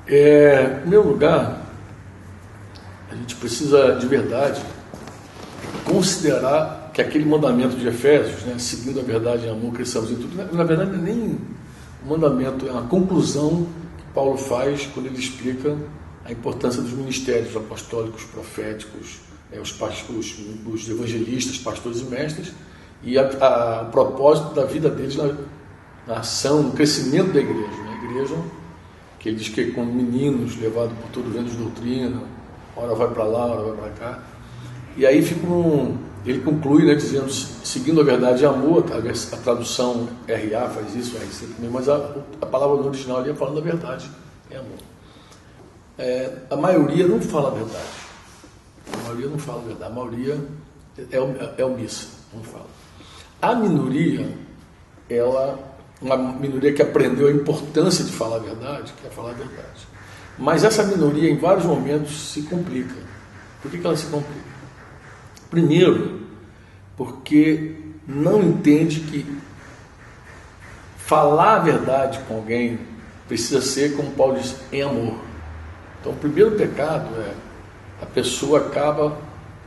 Em primeiro lugar, a gente precisa de verdade considerar que aquele mandamento de Efésios, né, seguindo a verdade em amor, cresçamos em tudo, na verdade não é nem um mandamento, é uma conclusão que Paulo faz quando ele explica a importância dos ministérios apostólicos, proféticos, os evangelistas, pastores e mestres, e o propósito da vida deles na ação, no crescimento da igreja. A igreja, que ele diz que é como meninos levados por todo vento de doutrina, hora vai para lá, hora vai para cá. E aí ele conclui, né, dizendo, seguindo a verdade e amor, a tradução RA faz isso, RC também, mas a palavra no original ali é falando a verdade e amor. A maioria não fala a verdade. A maioria não fala a verdade. A maioria é omissa, não fala. A minoria, uma minoria que aprendeu a importância de falar a verdade, quer falar a verdade. Mas essa minoria, em vários momentos, se complica. Por que ela se complica? Primeiro, porque não entende que falar a verdade com alguém precisa ser, como Paulo diz, em amor. Então, o primeiro pecado é a pessoa acaba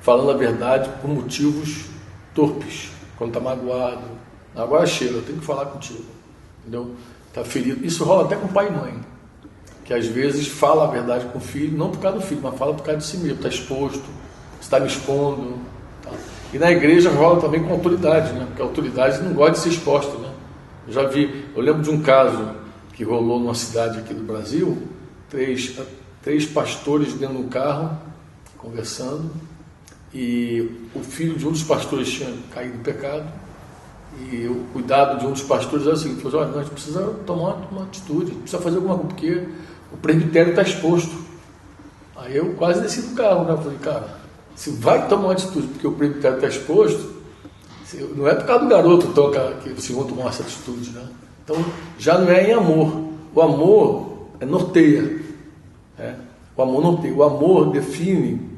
falando a verdade por motivos torpes. Quando está magoado, agora chega, eu tenho que falar contigo, entendeu? Está ferido. Isso rola até com pai e mãe, que às vezes fala a verdade com o filho, não por causa do filho, mas fala por causa de si mesmo, está exposto, está me expondo. Tá? E na igreja rola também com autoridade, né? Porque a autoridade não gosta de ser exposta, né? Eu lembro de um caso que rolou numa cidade aqui do Brasil, três pastores dentro de um carro, conversando, e o filho de um dos pastores tinha caído em pecado, e o cuidado de um dos pastores era o seguinte: falou, olha, nós precisamos tomar uma atitude, precisa fazer alguma coisa, porque o presbitério está exposto. Aí eu quase desci do carro, né? Falei, cara, se vai tomar uma atitude porque o presbitério está exposto, não é por causa do garoto que vocês vão tomar essa atitude, né? Então já não é em amor. O amor norteia, né? O amor norteia. O amor define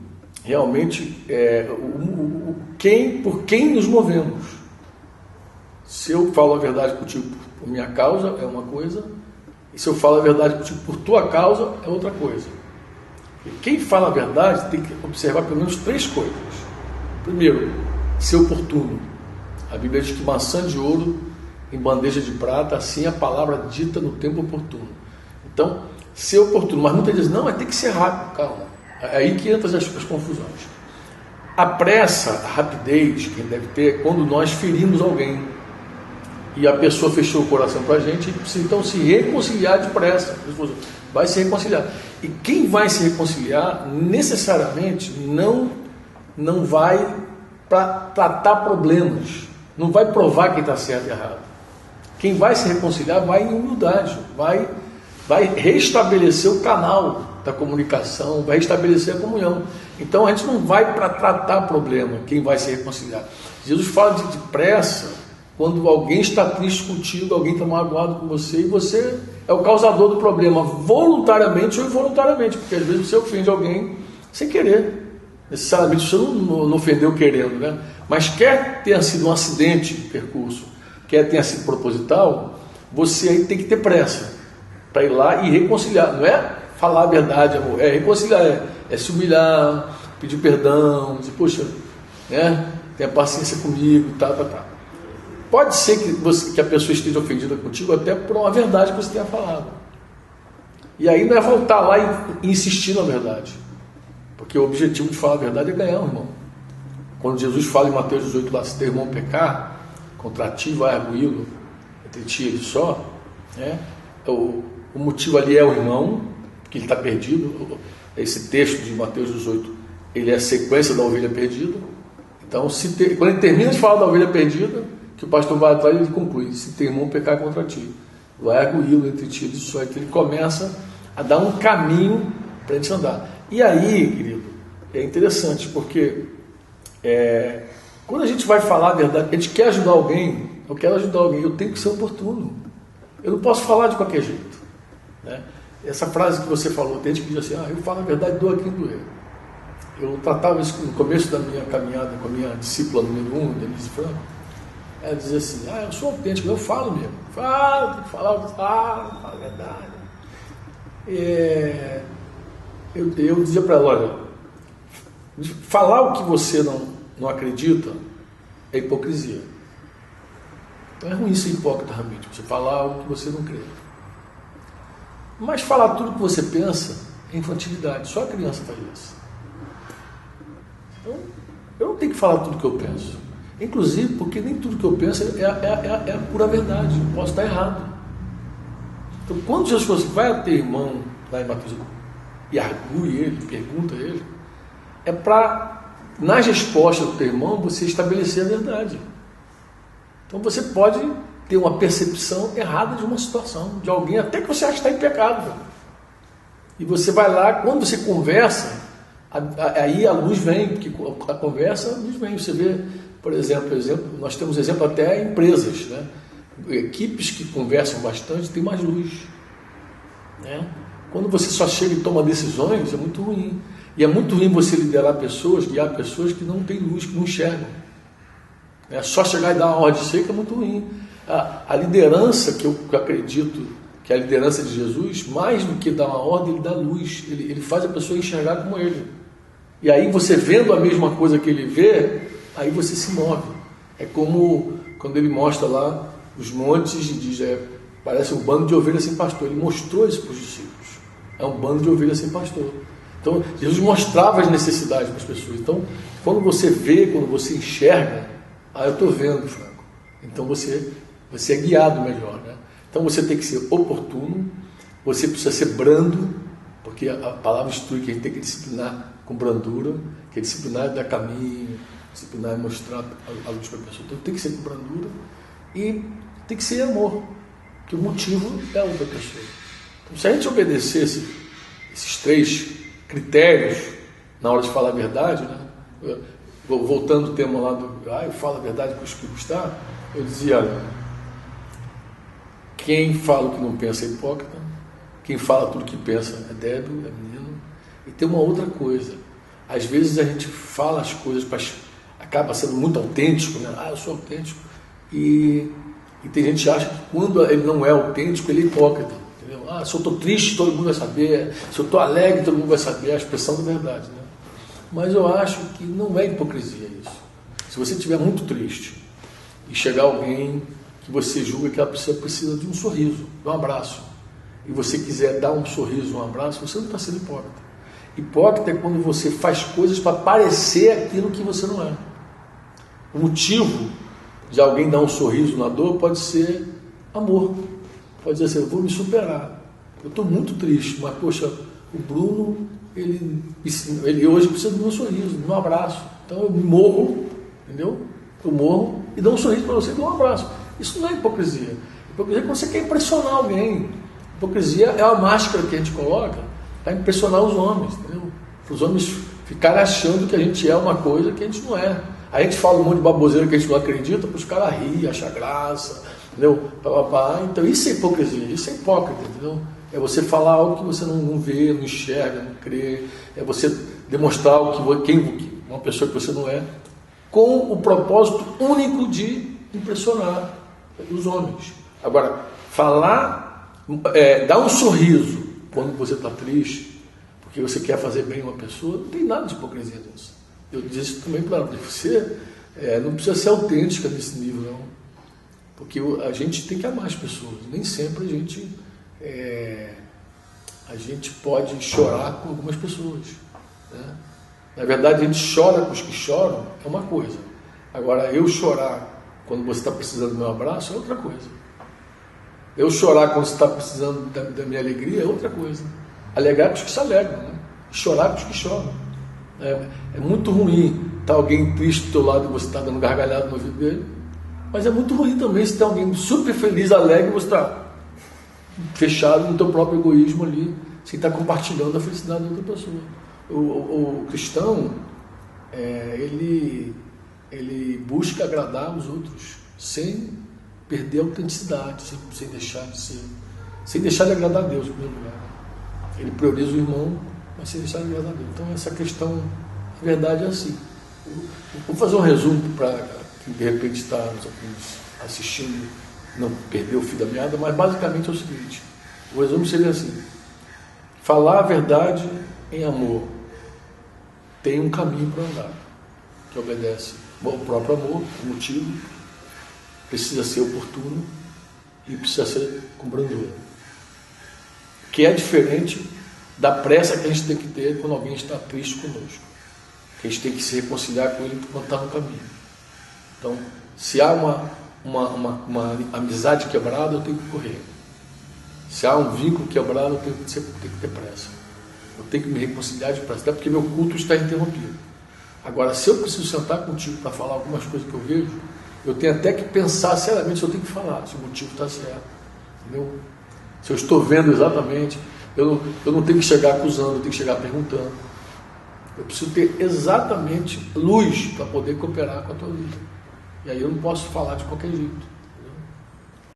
realmente por quem nos movemos. Se eu falo a verdade contigo por minha causa, é uma coisa, e se eu falo a verdade contigo por tua causa, é outra coisa. E quem fala a verdade tem que observar pelo menos três coisas. Primeiro, ser oportuno. A Bíblia diz que maçã de ouro em bandeja de prata, assim é a palavra dita no tempo oportuno. Então, ser oportuno. Mas muitas vezes, não, tem que ser rápido, calma. É aí que entram as confusões. A pressa, a rapidez que deve ter é quando nós ferimos alguém e a pessoa fechou o coração para a gente e precisa então se reconciliar depressa. Vai se reconciliar. E quem vai se reconciliar necessariamente não vai para tratar problemas, não vai provar quem está certo e errado. Quem vai se reconciliar vai em humildade, vai restabelecer o canal da comunicação, vai restabelecer a comunhão. Então a gente não vai para tratar problema, quem vai se reconciliar. Jesus fala de pressa quando alguém está triste contigo, alguém está magoado com você, e você é o causador do problema, voluntariamente ou involuntariamente, porque às vezes você ofende alguém sem querer. Necessariamente você não ofendeu querendo, né? Mas quer tenha sido um acidente de percurso, quer tenha sido proposital, você aí tem que ter pressa para ir lá e reconciliar. Não é falar a verdade, amor, é reconciliar, é se humilhar, pedir perdão, dizer, poxa, né? Tenha paciência comigo, tá. Pode ser que a pessoa esteja ofendida contigo até por uma verdade que você tenha falado. E aí não é voltar lá e insistir na verdade. Porque o objetivo de falar a verdade é ganhar o irmão. Quando Jesus fala em Mateus 18 lá, se teu irmão pecar, contra ti vai arguí-lo, entre ti e ele só, né? O motivo ali é o irmão, que ele está perdido. Esse texto de Mateus 18, ele é a sequência da ovelha perdida. Então, quando ele termina de falar da ovelha perdida, que o pastor vai atrás, ele conclui: se teu irmão pecar contra ti, vai arguí-lo entre ti e só. Então ele começa a dar um caminho para a gente andar. E aí, querido, é interessante, porque quando a gente vai falar a verdade, a gente quer ajudar alguém, eu quero ajudar alguém, eu tenho que ser oportuno. Eu não posso falar de qualquer jeito, né? Essa frase que você falou, tem gente que diz assim: eu falo a verdade, dou aqui doer. Eu tratava isso no começo da minha caminhada com a minha discípula número 1, Denise Franco. Ela dizia assim: eu sou autêntico, eu falo mesmo. Falo, tem que falar a verdade. Eu dizia para ela, olha, falar o que você não acredita é hipocrisia. Então é ruim ser hipócrita realmente, você falar o que você não crê. Mas falar tudo o que você pensa é infantilidade, só a criança faz isso. Então, eu não tenho que falar tudo o que eu penso. Inclusive, porque nem tudo que eu penso é a pura verdade, eu posso estar errado. Então, quando Jesus falou assim, vai a teu irmão lá em Mateus e argue ele, pergunta a ele, é para, nas respostas do teu irmão, você estabelecer a verdade. Então você pode ter uma percepção errada de uma situação, de alguém, até que você acha que está em pecado. E você vai lá, quando você conversa, aí a luz vem, porque a conversa, a luz vem. Você vê, por exemplo, nós temos exemplo até em empresas, né? Equipes que conversam bastante têm mais luz. Né? Quando você só chega e toma decisões, é muito ruim. E é muito ruim você liderar pessoas, guiar pessoas que não têm luz, que não enxergam. É só chegar e dar uma ordem seca é muito ruim. A liderança, que eu acredito que é a liderança de Jesus, mais do que dar uma ordem, ele dá luz. Ele faz a pessoa enxergar como ele. E aí você vendo a mesma coisa que ele vê, aí você se move. É como quando ele mostra lá os montes e diz, parece um bando de ovelhas sem pastor. Ele mostrou isso para os discípulos. É um bando de ovelhas sem pastor. Então, Jesus mostrava as necessidades para as pessoas. Então, quando você vê, quando você enxerga, eu estou vendo, Franco. Então, você é guiado melhor. Né? Então, você tem que ser oportuno, você precisa ser brando, porque a palavra instrui que a gente tem que disciplinar com brandura, que é disciplinar dar caminho, disciplinar mostrar a luz para a pessoa. Então, tem que ser com brandura e tem que ser amor, que o motivo é a outra pessoa. Então, se a gente obedecesse esses 3 critérios na hora de falar a verdade, né? Voltando ao tema lá eu falo a verdade com os que custar, eu dizia, olha, quem fala o que não pensa é hipócrita, quem fala tudo que pensa é débil, é menino. E tem uma outra coisa, às vezes a gente fala as coisas, acaba sendo muito autêntico, né? Eu sou autêntico, e tem gente que acha que quando ele não é autêntico, ele é hipócrita. Se eu estou triste, todo mundo vai saber. Se eu estou alegre, todo mundo vai saber. A expressão da verdade. Né? Mas eu acho que não é hipocrisia isso. Se você estiver muito triste e chegar alguém que você julga que a pessoa precisa de um sorriso, de um abraço, e você quiser dar um sorriso, um abraço, você não está sendo hipócrita. Hipócrita é quando você faz coisas para parecer aquilo que você não é. O motivo de alguém dar um sorriso na dor pode ser amor. Pode dizer assim, eu vou me superar. Eu estou muito triste, mas, poxa, o Bruno, ele hoje precisa de um sorriso, de um abraço. Então eu morro, entendeu? Eu morro e dou um sorriso para você e dou um abraço. Isso não é hipocrisia. Hipocrisia é quando você quer impressionar alguém. Hipocrisia é a máscara que a gente coloca para impressionar os homens, entendeu? Para os homens ficarem achando que a gente é uma coisa que a gente não é. A gente fala um monte de baboseira que a gente não acredita, para os caras rirem, achar graça, entendeu? Então isso é hipocrisia, isso é hipócrita, entendeu? É você falar algo que você não vê, não enxerga, não crê, é você demonstrar uma pessoa que você não é, com o propósito único de impressionar os homens. Agora, dar um sorriso quando você está triste, porque você quer fazer bem a uma pessoa, não tem nada de hipocrisia nisso. Eu disse também para você, não precisa ser autêntica nesse nível, não. Porque a gente tem que amar as pessoas. Nem sempre a gente pode chorar com algumas pessoas. Né? Na verdade, a gente chora com os que choram, é uma coisa. Agora, eu chorar quando você está precisando do meu abraço é outra coisa. Eu chorar quando você está precisando da minha alegria é outra coisa. Alegrar com os que se alegram, né? Chorar com os que choram. É muito ruim estar alguém triste do teu lado e você está dando gargalhada no ouvido dele. Mas é muito ruim também se tem alguém super feliz, alegre, e você está fechado no teu próprio egoísmo ali, sem estar compartilhando a felicidade da outra pessoa. O cristão, ele busca agradar os outros, sem perder a autenticidade, sem deixar de agradar a Deus, em primeiro lugar. Ele prioriza o irmão, mas sem deixar de agradar a Deus. Então essa questão, na verdade, é assim. Vou fazer um resumo para quem de repente está nos assistindo, não perdeu o fio da meada, mas basicamente é o seguinte: o resumo seria assim: falar a verdade em amor tem um caminho para andar, que obedece o próprio amor, o motivo, precisa ser oportuno e precisa ser com brandura. Que é diferente da pressa que a gente tem que ter quando alguém está triste conosco. Que a gente tem que se reconciliar com ele quando está no caminho. Então, se há uma amizade quebrada, eu tenho que correr. Se há um vínculo quebrado, eu tenho que ter pressa. Eu tenho que me reconciliar depressa, até porque meu culto está interrompido. Agora, se eu preciso sentar contigo para falar algumas coisas que eu vejo, eu tenho até que pensar seriamente se eu tenho que falar, se o motivo está certo. Entendeu? Se eu estou vendo exatamente, eu não tenho que chegar acusando, eu tenho que chegar perguntando. Eu preciso ter exatamente luz para poder cooperar com a tua vida. E aí eu não posso falar de qualquer jeito.